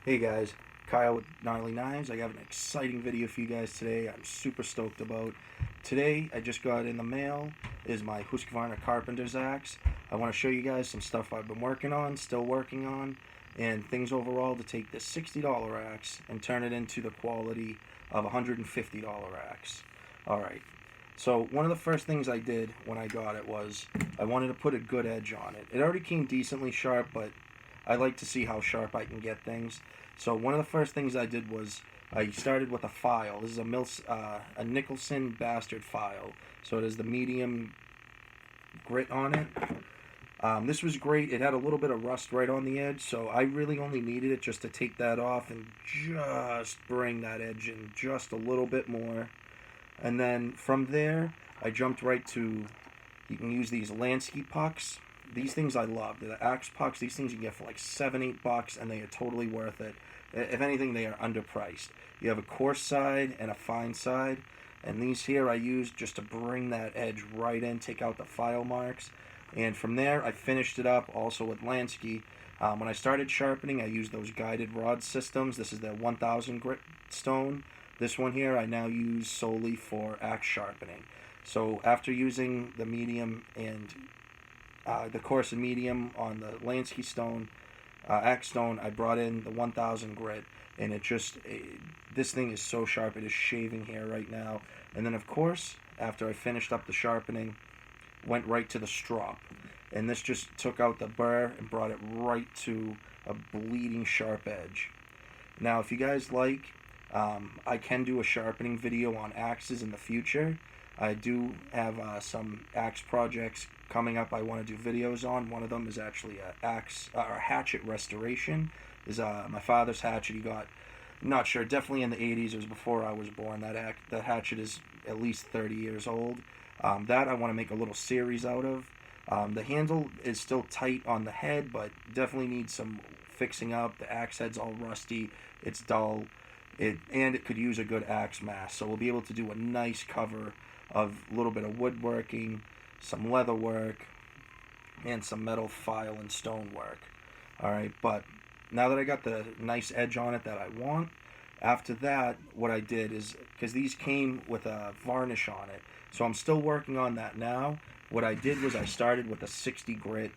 Hey guys, Kyle with Gnarly Knives. I have an exciting video for you guys today. I'm super stoked about. Today, I just got in the mail is my Husqvarna carpenter's axe. I want to show you guys some stuff I've been working on, still working on, and things overall to take this $60 axe and turn it into the quality of a $150 axe. Alright, so one of the first things I did when I got it was I wanted to put a good edge on it. It already came decently sharp, but I like to see how sharp I can get things. So one of the first things I did was I started with a file. This is a Nicholson Bastard file. So it has the medium grit on it. This was great. It had a little bit of rust right on the edge, so I really only needed it just to take that off and just bring that edge in just a little bit more. And then from there, I jumped right to, you can use these Lansky pucks. These things I love. They're the axe pucks. These things you get for like $7-8, and they are totally worth it. If anything, they are underpriced. You have a coarse side and a fine side, and these here I use just to bring that edge right in, take out the file marks. And from there, I finished it up also with Lansky. When I started sharpening, I used those guided rod systems. This is the 1000 grit stone. This one here I now use solely for axe sharpening. So after using the medium and the coarse and medium on the Lansky stone, axe stone, I brought in the 1000 grit, and this thing is so sharp. It is shaving here right now. And then of course, after I finished up the sharpening, went right to the strop, and this just took out the burr and brought it right to a bleeding sharp edge. Now if you guys like, I can do a sharpening video on axes in the future. I do have some axe projects coming up I want to do videos on. One of them is actually a hatchet restoration. Is my father's hatchet he got, not sure, definitely in the 80s. It was before I was born. That hatchet is at least 30 years old. That I want to make a little series out of. The handle is still tight on the head, but definitely needs some fixing up. The axe head's all rusty. It's dull. And it could use a good axe mask. So we'll be able to do a nice cover of a little bit of woodworking, some leather work, and some metal file and stone work. Alright, but now that I got the nice edge on it that I want, after that, what I did is, because these came with a varnish on it, so I'm still working on that now. What I did was I started with a 60 grit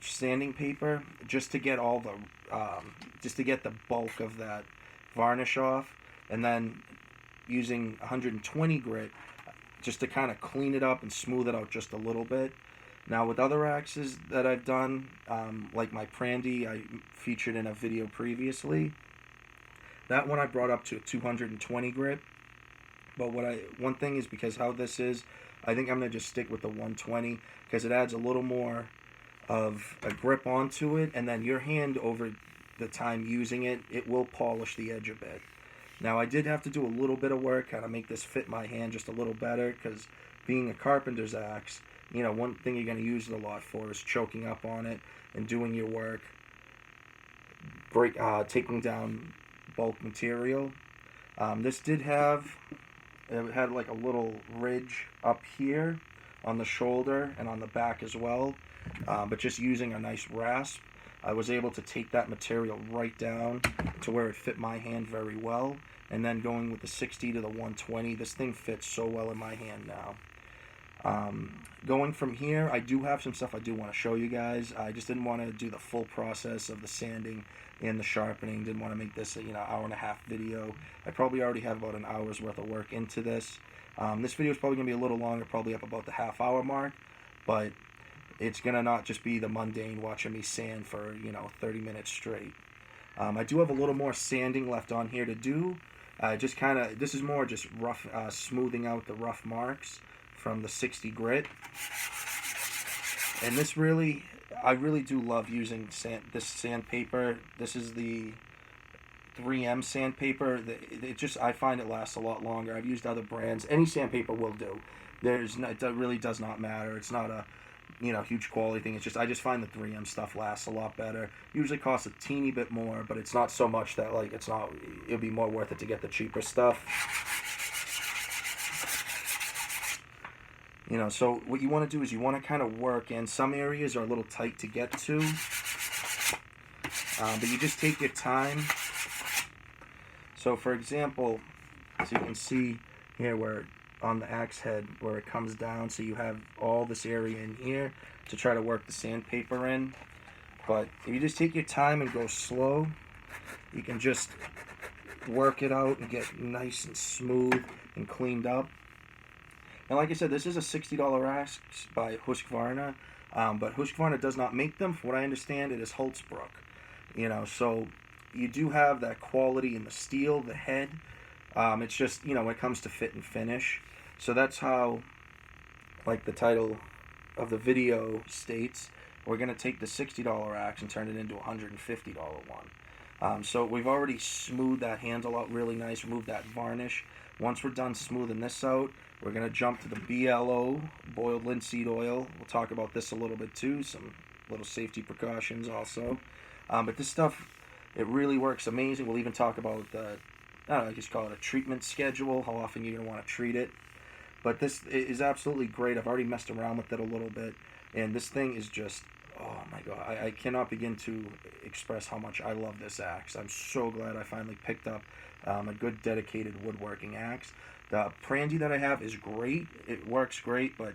sanding paper just to get all the bulk of that varnish off, and then using 120 grit just to kind of clean it up and smooth it out just a little bit. Now with other axes that I've done, like my Prandy I featured in a video previously, that one I brought up to 220 grit. But one thing is, because how this is, I think I'm going to just stick with the 120, because it adds a little more of a grip onto it, and then your hand over the time using it, it will polish the edge a bit. Now I did have to do a little bit of work, kind of make this fit my hand just a little better, because being a carpenter's axe, you know, one thing you're going to use it a lot for is choking up on it and doing your work, taking down bulk material. This did have, it had like a little ridge up here on the shoulder and on the back as well, but just using a nice rasp, I was able to take that material right down to where it fit my hand very well. And then going with the 60 to the 120, this thing fits so well in my hand now. Going from here, I do have some stuff I do want to show you guys. I just didn't want to do the full process of the sanding and the sharpening. Didn't want to make this a hour and a half video. I probably already have about an hour's worth of work into this. This video is probably going to be a little longer, probably up about the half-hour mark, but it's going to not just be the mundane watching me sand for 30 minutes straight. I do have a little more sanding left on here to do. This is more just rough, smoothing out the rough marks from the 60 grit. And this really, I really do love using this sandpaper. This is the 3M sandpaper. I find it lasts a lot longer. I've used other brands. Any sandpaper will do. It really does not matter. It's not a huge quality thing. I just find the 3M stuff lasts a lot better. Usually costs a teeny bit more, but it's not so much that it'll be more worth it to get the cheaper stuff. So what you want to do is you want to kind of work, and some areas are a little tight to get to. but you just take your time. So for example, so you can see here where on the axe head where it comes down, so you have all this area in here to try to work the sandpaper in. But if you just take your time and go slow, you can just work it out and get nice and smooth and cleaned up. And like I said, this is a $60 axe by Husqvarna, but Husqvarna does not make them. From what I understand, it is Holzbrook. So you do have that quality in the steel, the head. It's just, when it comes to fit and finish. So that's how, like the title of the video states, we're going to take the $60 axe and turn it into a $150 one. So we've already smoothed that handle out really nice, removed that varnish. Once we're done smoothing this out, we're going to jump to the BLO, boiled linseed oil. We'll talk about this a little bit too, some little safety precautions also. But this stuff, it really works amazing. We'll even talk about the, I just call it a treatment schedule, how often you're going to want to treat it. But this is absolutely great. I've already messed around with it a little bit. And this thing is just, oh my God, I cannot begin to express how much I love this axe. I'm so glad I finally picked up a good dedicated woodworking axe. The Prandy that I have is great. It works great, but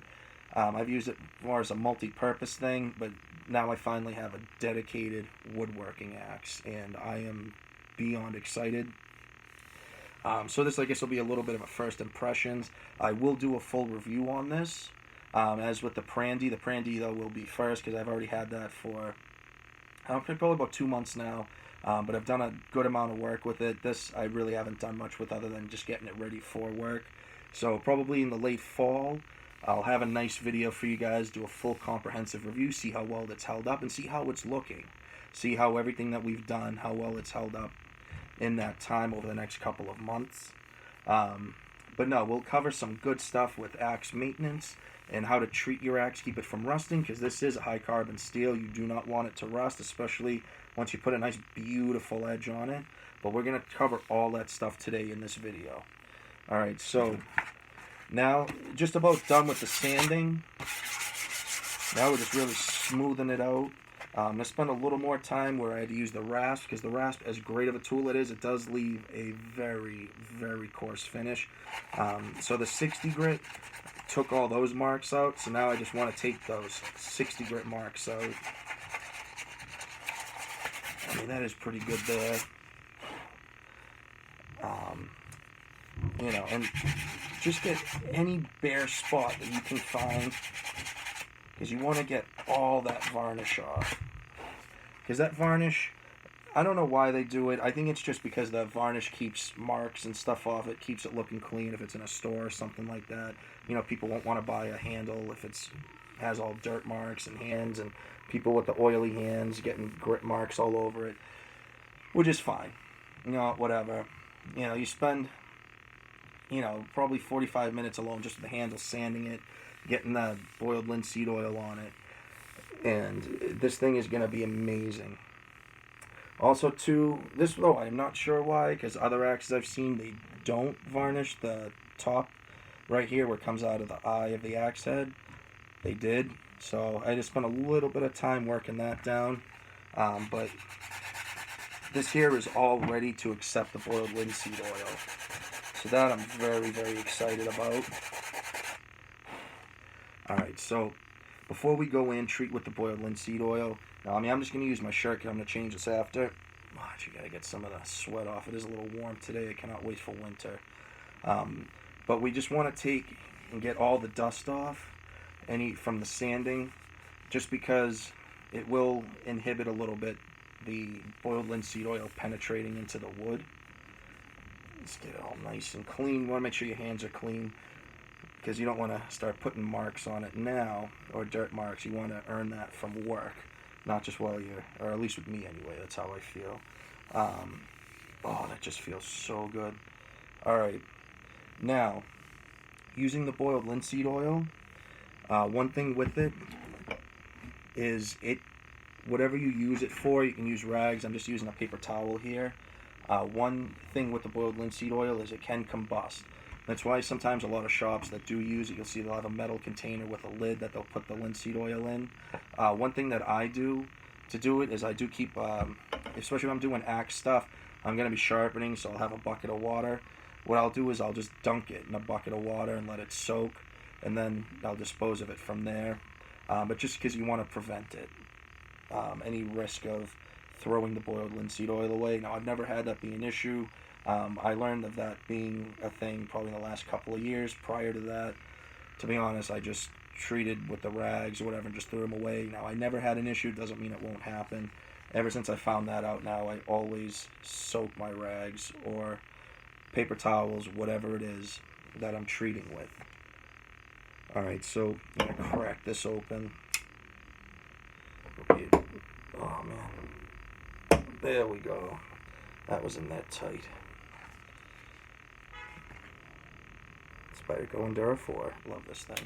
I've used it more as a multi-purpose thing. But now I finally have a dedicated woodworking axe, and I am beyond excited. So this, I guess, will be a little bit of a first impressions. I will do a full review on this. As with the Prandy though will be first because I've already had that for probably about 2 months now. But I've done a good amount of work with it. This I really haven't done much with other than just getting it ready for work. So probably in the late fall, I'll have a nice video for you guys, do a full comprehensive review, see how well it's held up and see how it's looking. See how everything that we've done, how well it's held up in that time over the next couple of months. But no, we'll cover some good stuff with axe maintenance and how to treat your axe, keep it from rusting, because this is a high carbon steel. You do not want it to rust, especially once you put a nice beautiful edge on it. But we're going to cover all that stuff today in this video. Alright, so now just about done with the sanding. Now we're just really smoothing it out. I'm going to spend a little more time where I had to use the rasp, because the rasp, as great of a tool it is, it does leave a very, very coarse finish. So the 60 grit took all those marks out, so now I just want to take those 60 grit marks out. I mean, that is pretty good there. And just get any bare spot that you can find, because you want to get all that varnish off. Because that varnish, I don't know why they do it. I think it's just because the varnish keeps marks and stuff off it, keeps it looking clean if it's in a store or something like that. People won't want to buy a handle if it has all dirt marks and hands, and people with the oily hands getting grit marks all over it, which is fine. Whatever. You spend, probably 45 minutes alone just with the handle, sanding it, getting the boiled linseed oil on it, and this thing is going to be amazing. Also, too, this though, I'm not sure why, because other axes I've seen, they don't varnish the top right here where it comes out of the eye of the axe head. They did, so I just spent a little bit of time working that down. But this here is all ready to accept the boiled linseed oil. So that I'm very, very excited about. Alright, so before we go in, treat with the boiled linseed oil. Now, I'm just going to use my shirt because I'm going to change this after. Watch, you got to get some of the sweat off. It is a little warm today. I cannot wait for winter. But we just want to take and get all the dust off from the sanding, just because it will inhibit a little bit the boiled linseed oil penetrating into the wood. Let's get it all nice and clean. You want to make sure your hands are clean, because you don't want to start putting marks on it now, or dirt marks. You want to earn that from work, not just while you're, or at least with me anyway, that's how I feel. Oh, that just feels so good. Alright, now, using the boiled linseed oil, one thing with it is whatever you use it for, you can use rags. I'm just using a paper towel here. One thing with the boiled linseed oil is it can combust. That's why sometimes a lot of shops that do use it, you'll see they'll have a metal container with a lid that they'll put the linseed oil in. One thing that I do to do it is I do keep especially when I'm doing axe stuff, I'm going to be sharpening, so I'll have a bucket of water. What I'll do is I'll just dunk it in a bucket of water and let it soak, and then I'll dispose of it from there. But just because you want to prevent it, any risk of throwing the boiled linseed oil away. Now, I've never had that be an issue. I learned of that being a thing probably in the last couple of years. Prior to that, to be honest, I just treated with the rags or whatever and just threw them away. Now, I never had an issue. Doesn't mean it won't happen. Ever since I found that out now, I always soak my rags or paper towels, whatever it is that I'm treating with. Alright, so I'm going to crack this open. Oh, man. There we go. That wasn't that tight. Spyderco Endura 4. Love this thing.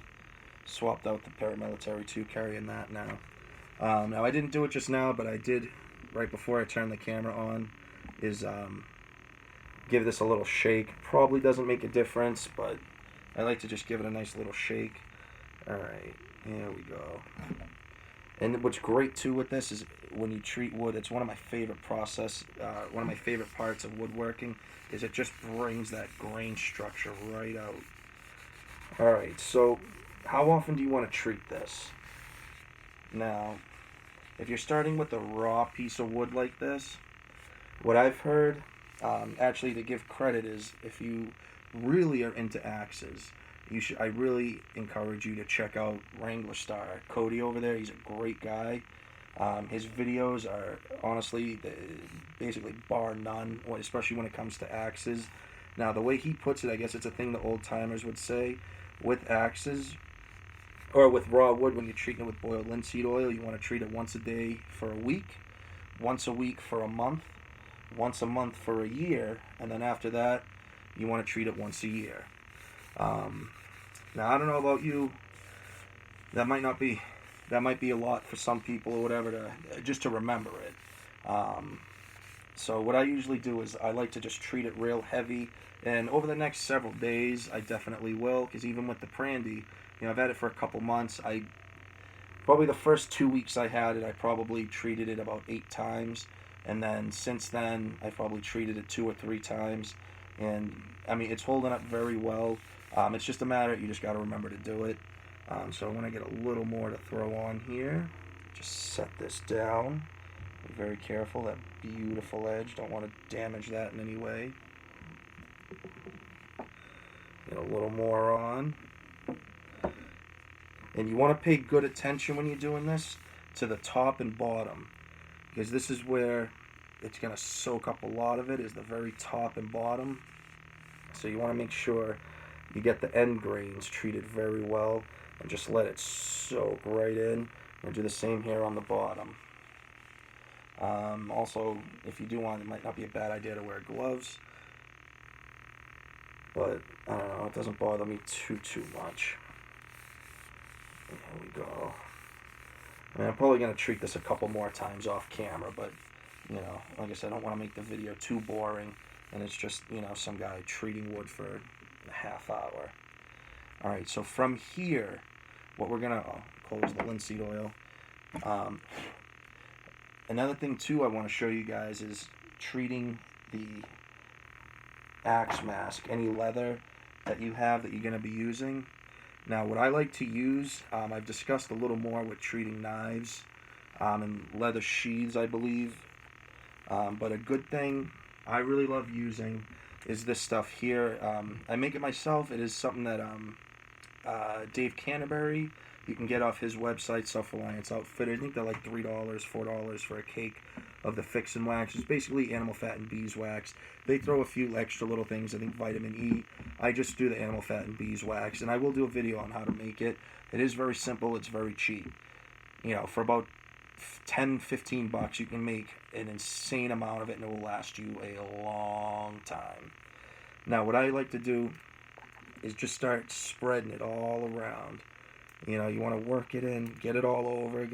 Swapped out the paramilitary 2, carrying that now. Now, I didn't do it just now, but I did right before I turned the camera on, is give this a little shake. Probably doesn't make a difference, but I like to just give it a nice little shake. Alright, here we go. And what's great too with this is when you treat wood, it's one of my favorite one of my favorite parts of woodworking, is it just brings that grain structure right out. Alright, so how often do you want to treat this? Now, if you're starting with a raw piece of wood like this, what I've heard, actually to give credit, is if you really are into axes, I really encourage you to check out Wrangler Star. Cody over there, he's a great guy. His videos are honestly basically bar none, especially when it comes to axes. Now, the way he puts it, I guess it's a thing the old timers would say, with axes, or with raw wood, when you're treating it with boiled linseed oil, you want to treat it once a day for a week, once a week for a month, once a month for a year, and then after that, you want to treat it once a year. Now, I don't know about you, that might be a lot for some people or whatever, just to remember it. So what I usually do is I like to just treat it real heavy, and over the next several days, I definitely will, because even with the Prandy, I've had it for a couple months. Probably the first 2 weeks I had it, I probably treated it about 8 times, and then since then, I probably treated it 2 or 3 times, and I mean, it's holding up very well. It's just a matter, you just got to remember to do it. So I'm going to get a little more to throw on here. Just set this down. Be very careful, that beautiful edge. Don't want to damage that in any way. Get a little more on. And you want to pay good attention when you're doing this to the top and bottom, because this is where it's going to soak up a lot of it, is the very top and bottom. So you want to make sure you get the end grains treated very well and just let it soak right in. And do the same here on the bottom. Also, if you do want, it might not be a bad idea to wear gloves, but I don't know, it doesn't bother me too much. There we go. I mean, I'm probably going to treat this a couple more times off camera, but, like I said, I don't want to make the video too boring, and it's just, some guy treating wood for a half hour. Alright, so from here, what we're going to, close the linseed oil. Another thing, too, I want to show you guys is treating the axe mask, any leather that you have that you're going to be using. Now, what I like to use, I've discussed a little more with treating knives and leather sheaths, I believe. But a good thing I really love using is this stuff here. I make it myself. It is something that Dave Canterbury, you can get off his website, Self-Reliance Outfitter. I think they're like $3, $4 for a cake of the fix and wax. It's basically animal fat and beeswax. They throw a few extra little things, I think vitamin E. I just do the animal fat and beeswax, and I will do a video on how to make it. It is very simple, it's very cheap. For about 10, 15 bucks, you can make an insane amount of it, and it will last you a long time. Now, what I like to do is just start spreading it all around. You want to work it in, get it all over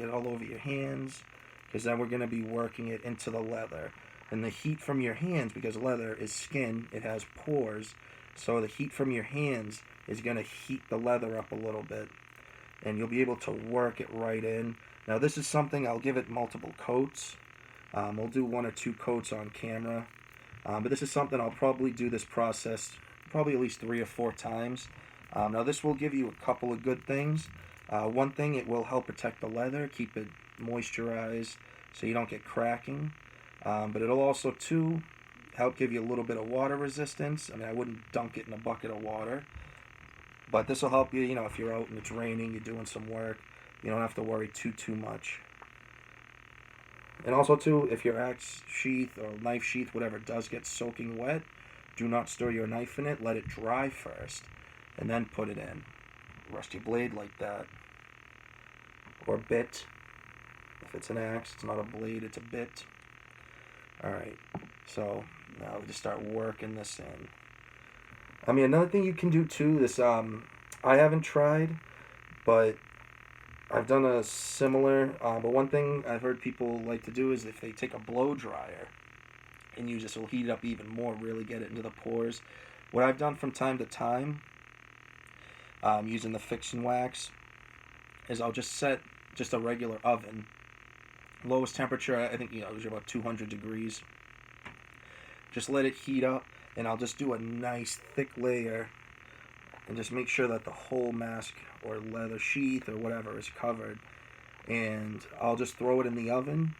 your hands, because then we're going to be working it into the leather. And the heat from your hands, because leather is skin, it has pores, so the heat from your hands is going to heat the leather up a little bit, and you'll be able to work it right in. Now, this is something, I'll give it multiple coats, We'll do 1 or 2 coats on camera, but this is something I'll probably do this process probably at least 3 or 4 times. Now this will give you a couple of good things. One thing, it will help protect the leather, keep it moisturized so you don't get cracking. But it'll also too help give you a little bit of water resistance. I mean, I wouldn't dunk it in a bucket of water, but this will help you, you know, if you're out and it's raining, you're doing some work, you don't have to worry too much. And also too, if your axe sheath or knife sheath, whatever, does get soaking wet, do not store your knife in it. Let it dry first, and then put it in. Rest your blade like that, or bit. If it's an axe, it's not a blade, it's a bit. All right. So now we just start working this in. I mean, another thing you can do too. This I haven't tried, but I've done a similar, but one thing I've heard people like to do is if they take a blow dryer and use this, it'll heat it up even more, really get it into the pores. What I've done from time to time, using the fiction wax, is I'll just set just a regular oven. Lowest temperature, I think, is about 200 degrees. Just let it heat up, and I'll just do a nice thick layer and just make sure that the whole mask or leather sheath or whatever is covered, and I'll just throw it in the oven.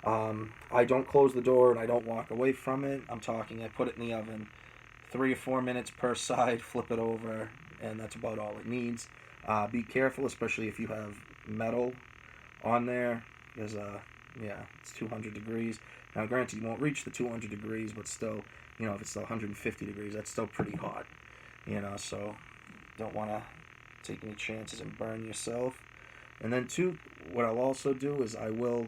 I don't close the door and I don't walk away from it. I'm talking, I put it in the oven 3 or 4 minutes per side, flip it over, and that's about all it needs. Be careful, especially if you have metal on there, because it's 200 degrees. Now granted, you won't reach the 200 degrees, but still, if it's 150 degrees, that's still pretty hot, so don't want to take any chances and burn yourself. And then too, what I'll also do is I will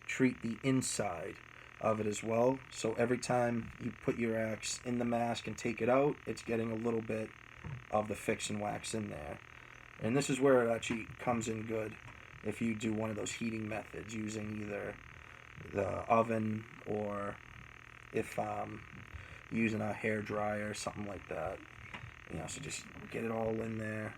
treat the inside of it as well. So every time you put your axe in the mask and take it out, it's getting a little bit of the fiction wax in there. And this is where it actually comes in good if you do one of those heating methods using either the oven or if using a hair dryer or something like that. So just get it all in there.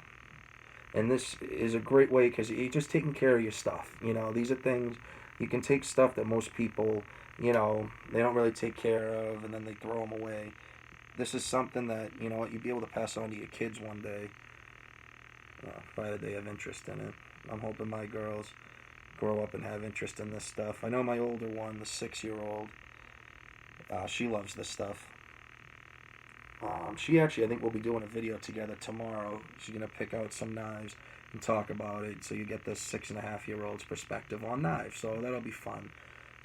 And this is a great way because you're just taking care of your stuff. These are things, you can take stuff that most people, they don't really take care of and then they throw them away. This is something that, you'd be able to pass on to your kids one day, provided they have interest in it. I'm hoping my girls grow up and have interest in this stuff. I know my older one, the 6-year-old, she loves this stuff. She actually, I think we'll be doing a video together tomorrow. She's going to pick out some knives and talk about it, so you get the 6.5-year-old's perspective on knives. So that'll be fun.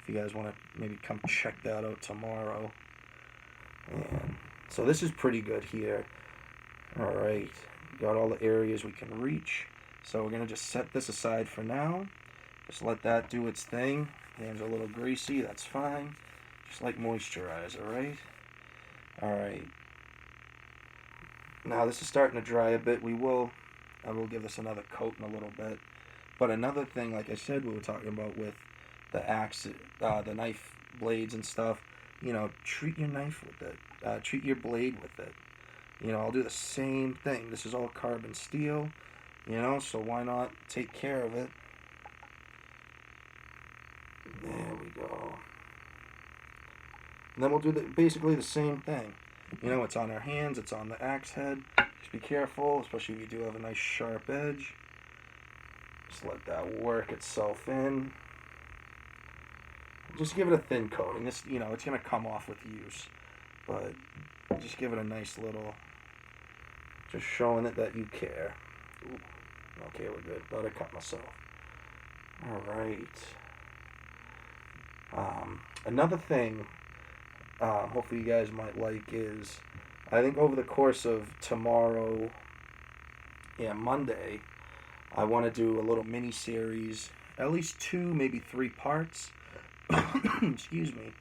If you guys want to maybe come check that out tomorrow. And so this is pretty good here. Alright, got all the areas we can reach. So we're going to just set this aside for now. Just let that do its thing. Hands are a little greasy, that's fine. Just like moisturizer, right? Alright. Now this is starting to dry a bit. I will give this another coat in a little bit. But another thing, like I said, we were talking about with the axe, the knife blades and stuff, treat your knife with it. Treat your blade with it. I'll do the same thing. This is all carbon steel, so why not take care of it? There we go. And then we'll do basically the same thing. It's on our hands, it's on the axe head. Just be careful, especially if you do have a nice sharp edge. Just let that work itself in. Just give it a thin coating. This, it's going to come off with use. But just give it a nice little, just showing it that you care. Ooh, okay, we're good. Thought I cut myself. Alright. Another thing hopefully you guys might like is, I think over the course of tomorrow and Monday, I want to do a little mini series, at least 2, maybe 3 parts, excuse me,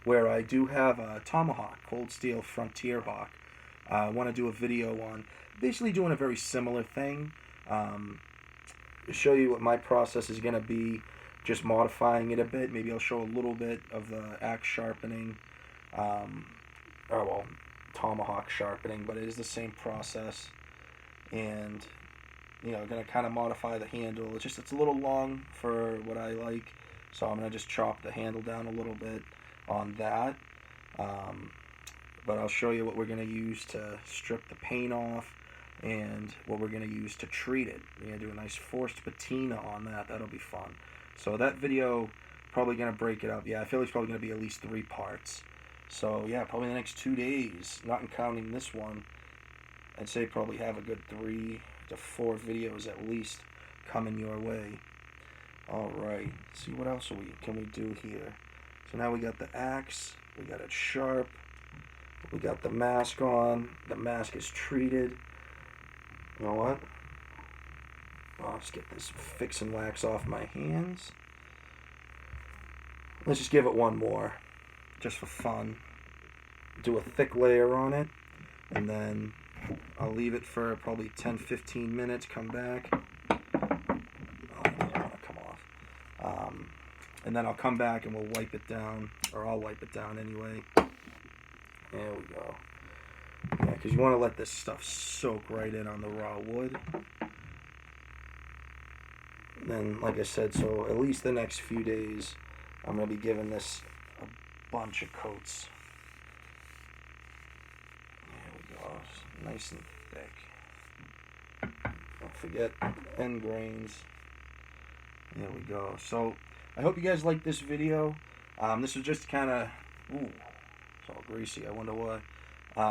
where I do have a Tomahawk, Cold Steel Frontier Hawk. I want to do a video on basically doing a very similar thing, show you what my process is going to be, just modifying it a bit. Maybe I'll show a little bit of the axe sharpening, tomahawk sharpening, but it is the same process. And going to kind of modify the handle. It's a little long for what I like, So I'm going to just chop the handle down a little bit on that. But I'll show you what we're going to use to strip the paint off and what we're going to use to treat it. We're going to do a nice forced patina on that. That'll be fun. So that video, probably going to break it up. Yeah, I feel it's probably going to be at least 3 parts. So yeah, probably the next 2 days, not counting this one, I'd say probably have a good 3 to 4 videos at least coming your way. Alright, see what else can we do here. So now we got the axe, we got it sharp, we got the mask on, the mask is treated. You know what? I'll just get this fix and wax off my hands. Let's just give it one more, just for fun. Do a thick layer on it, and then I'll leave it for probably 10-15 minutes, come back. Oh, it doesn't want to come off. And then I'll come back and we'll wipe it down, or I'll wipe it down anyway. There we go. Yeah, because you want to let this stuff soak right in on the raw wood. And then, like I said, so at least the next few days, I'm going to be giving this a bunch of coats. There we go. Nice and thick. Don't forget end grains. There we go. So, I hope you guys liked this video. This was just kind of... Ooh, it's all greasy. I wonder why.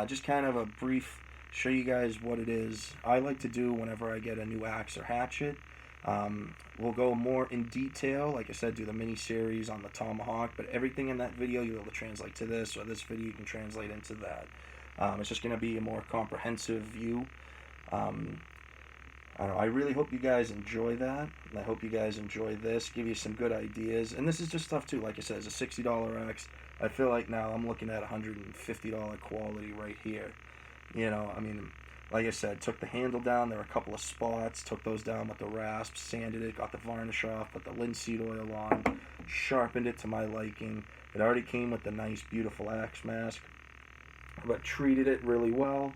Just kind of a brief show you guys what it is I like to do whenever I get a new axe or hatchet. We'll go more in detail, like I said, do the mini series on the tomahawk, but everything in that video you'll be able to translate to this, or this video you can translate into that. It's just going to be a more comprehensive view. I don't know, I really hope you guys enjoy that, and I hope you guys enjoy this, give you some good ideas, and this is just stuff too, like I said, it's a $60 axe. I feel like now I'm looking at $150 quality right here. You know, I mean, like I said, took the handle down, there were a couple of spots, took those down with the rasps, sanded it, got the varnish off, put the linseed oil on, sharpened it to my liking. It already came with the nice, beautiful axe mask, but treated it really well.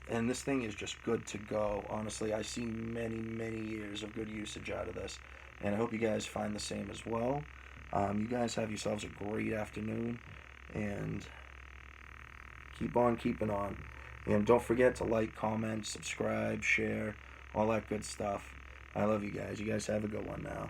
And this thing is just good to go. Honestly, I see many, many years of good usage out of this, and I hope you guys find the same as well. You guys have yourselves a great afternoon, and keep on keeping on. And don't forget to like, comment, subscribe, share, all that good stuff. I love you guys. You guys have a good one now.